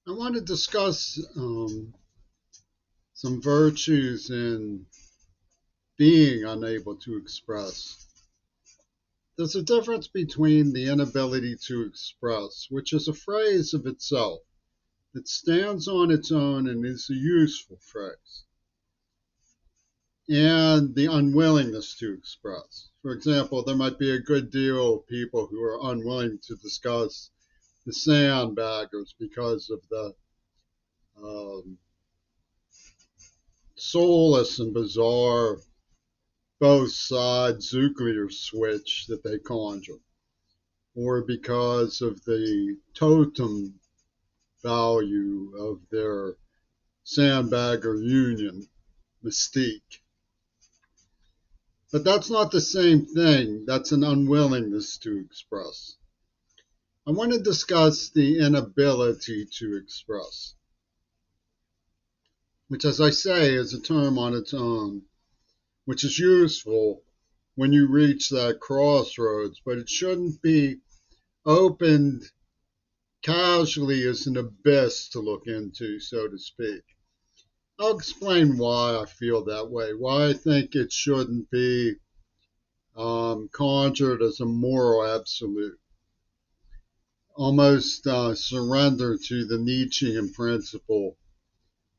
I want to discuss some virtues in being unable to express. There's a difference between the inability to express, which is a phrase of itself that stands on its own and is a useful phrase, and the unwillingness to express. For example, there might be a good deal of people who are unwilling to discuss the sandbaggers because of the um, soulless and bizarre both sides nuclear switch that they conjure, or because of the totem value of their sandbagger union mystique. But that's not the same thing. That's an unwillingness to express. I want to discuss the inability to express, which, as I say, is a term on its own, which is useful when you reach that crossroads, but it shouldn't be opened casually as an abyss to look into, so to speak. I'll explain why I feel that way, why I think it shouldn't be conjured as a moral absolute, almost surrender to the Nietzschean principle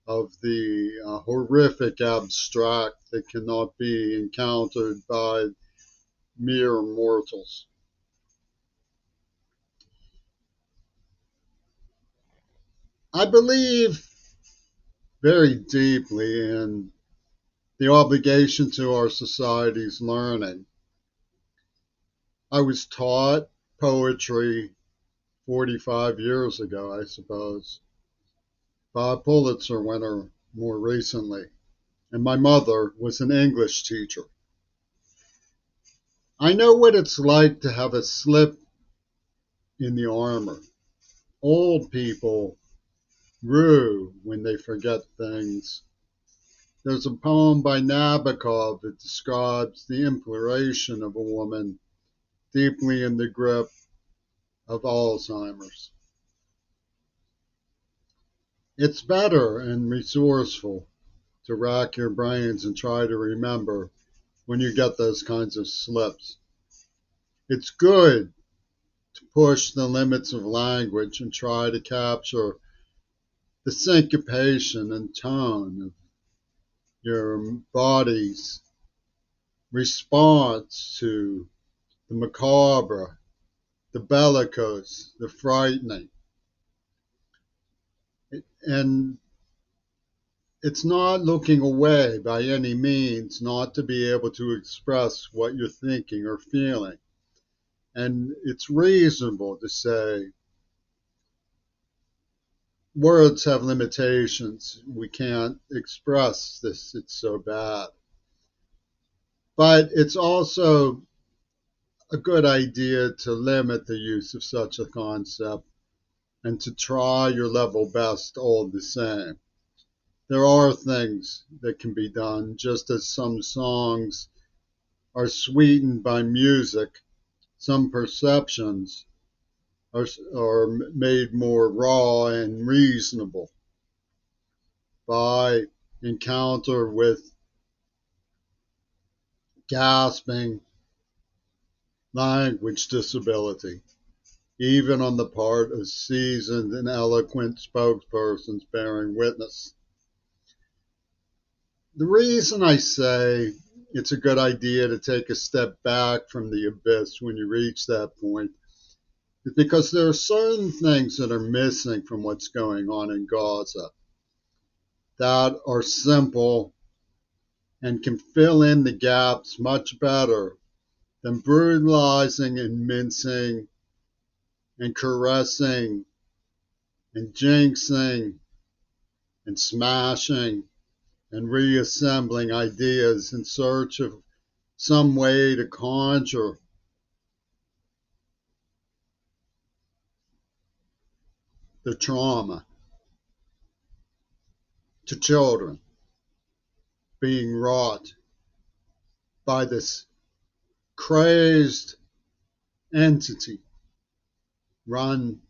of the horrific abstract that cannot be encountered by mere mortals. I believe very deeply in the obligation to our society's learning. I was taught poetry 45 years ago, I suppose, by a Pulitzer winner more recently, and my mother was an English teacher. I know what it's like to have a slip in the armor. Old people rue when they forget things. There's a poem by Nabokov that describes the imploration of a woman deeply in the grip of Alzheimer's. It's better and resourceful to rack your brains and try to remember when you get those kinds of slips. It's good to push the limits of language and try to capture the syncopation and tone of your body's response to the macabre, the bellicose, the frightening. And it's not looking away by any means not to be able to express what you're thinking or feeling. And it's reasonable to say words have limitations. We can't express this, it's so bad. But it's also a good idea to limit the use of such a concept and to try your level best all the same. There are things that can be done, just as some songs are sweetened by music, some perceptions are made more raw and reasonable by encounter with gasping language disability, even on the part of seasoned and eloquent spokespersons bearing witness. The reason I say it's a good idea to take a step back from the abyss when you reach that point is because there are certain things that are missing from what's going on in Gaza that are simple and can fill in the gaps much better than brutalizing and mincing and caressing and jinxing and smashing and reassembling ideas in search of some way to conjure the trauma to children being wrought by this crazed entity run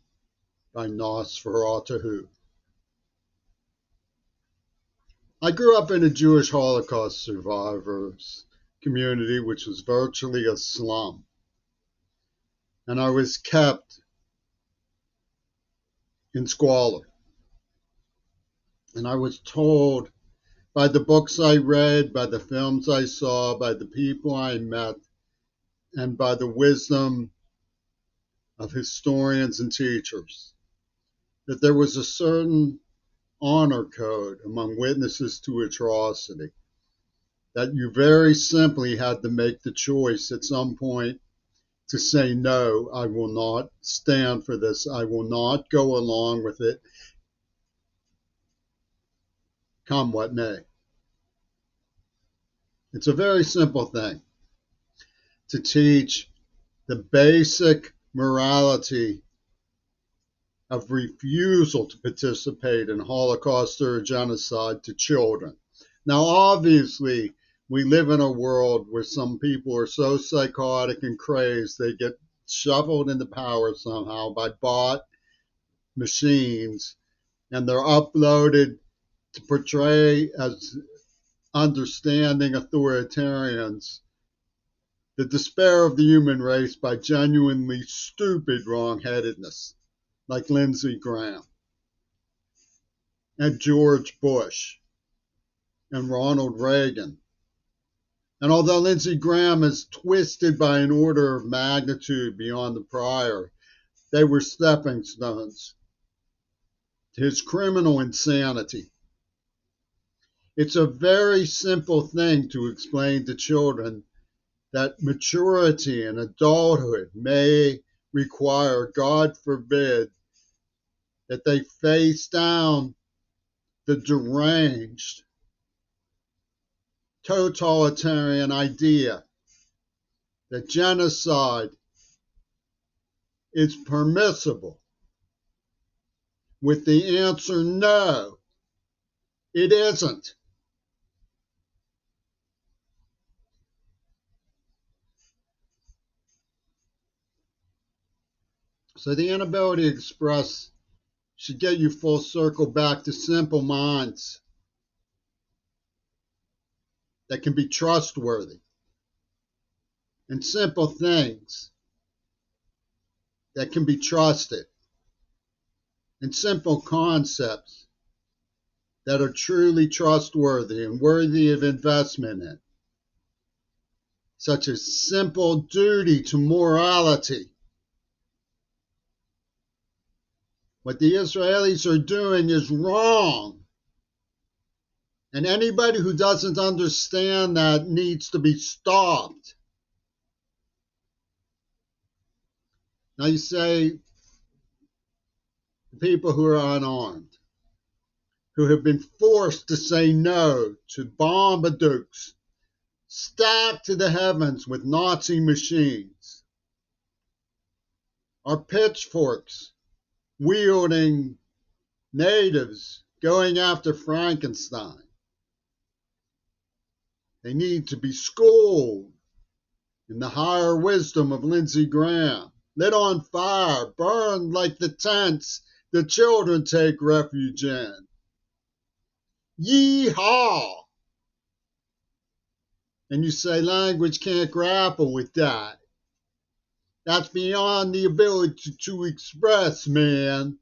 by Nosferatu. I grew up in a Jewish Holocaust survivors community, which was virtually a slum. And I was kept in squalor. And I was told by the books I read, by the films I saw, by the people I met, and by the wisdom of historians and teachers, that there was a certain honor code among witnesses to atrocity, that you very simply had to make the choice at some point to say, no, I will not stand for this. I will not go along with it, come what may. It's a very simple thing to teach the basic morality of refusal to participate in Holocaust or genocide to children. Now, obviously, we live in a world where some people are so psychotic and crazed they get shoveled into power somehow by bot machines, and they're uploaded to portray as understanding authoritarians the despair of the human race by genuinely stupid wrongheadedness, like Lindsey Graham and George Bush and Ronald Reagan. And although Lindsey Graham is twisted by an order of magnitude beyond the prior, they were stepping stones to his criminal insanity. It's a very simple thing to explain to children that maturity and adulthood may require, God forbid, that they face down the deranged totalitarian idea that genocide is permissible, with the answer no, it isn't. So the inability to express should get you full circle back to simple minds that can be trustworthy and simple things that can be trusted and simple concepts that are truly trustworthy and worthy of investment in, such as simple duty to morality. What the Israelis are doing is wrong. And anybody who doesn't understand that needs to be stopped. Now you say the people who are unarmed, who have been forced to say no to bombardooks stacked to the heavens with Nazi machines, are pitchforks wielding natives going after Frankenstein. They need to be schooled in the higher wisdom of Lindsey Graham, lit on fire, burned like the tents the children take refuge in. Yee-haw! And you say language can't grapple with that. That's beyond the ability to express, man.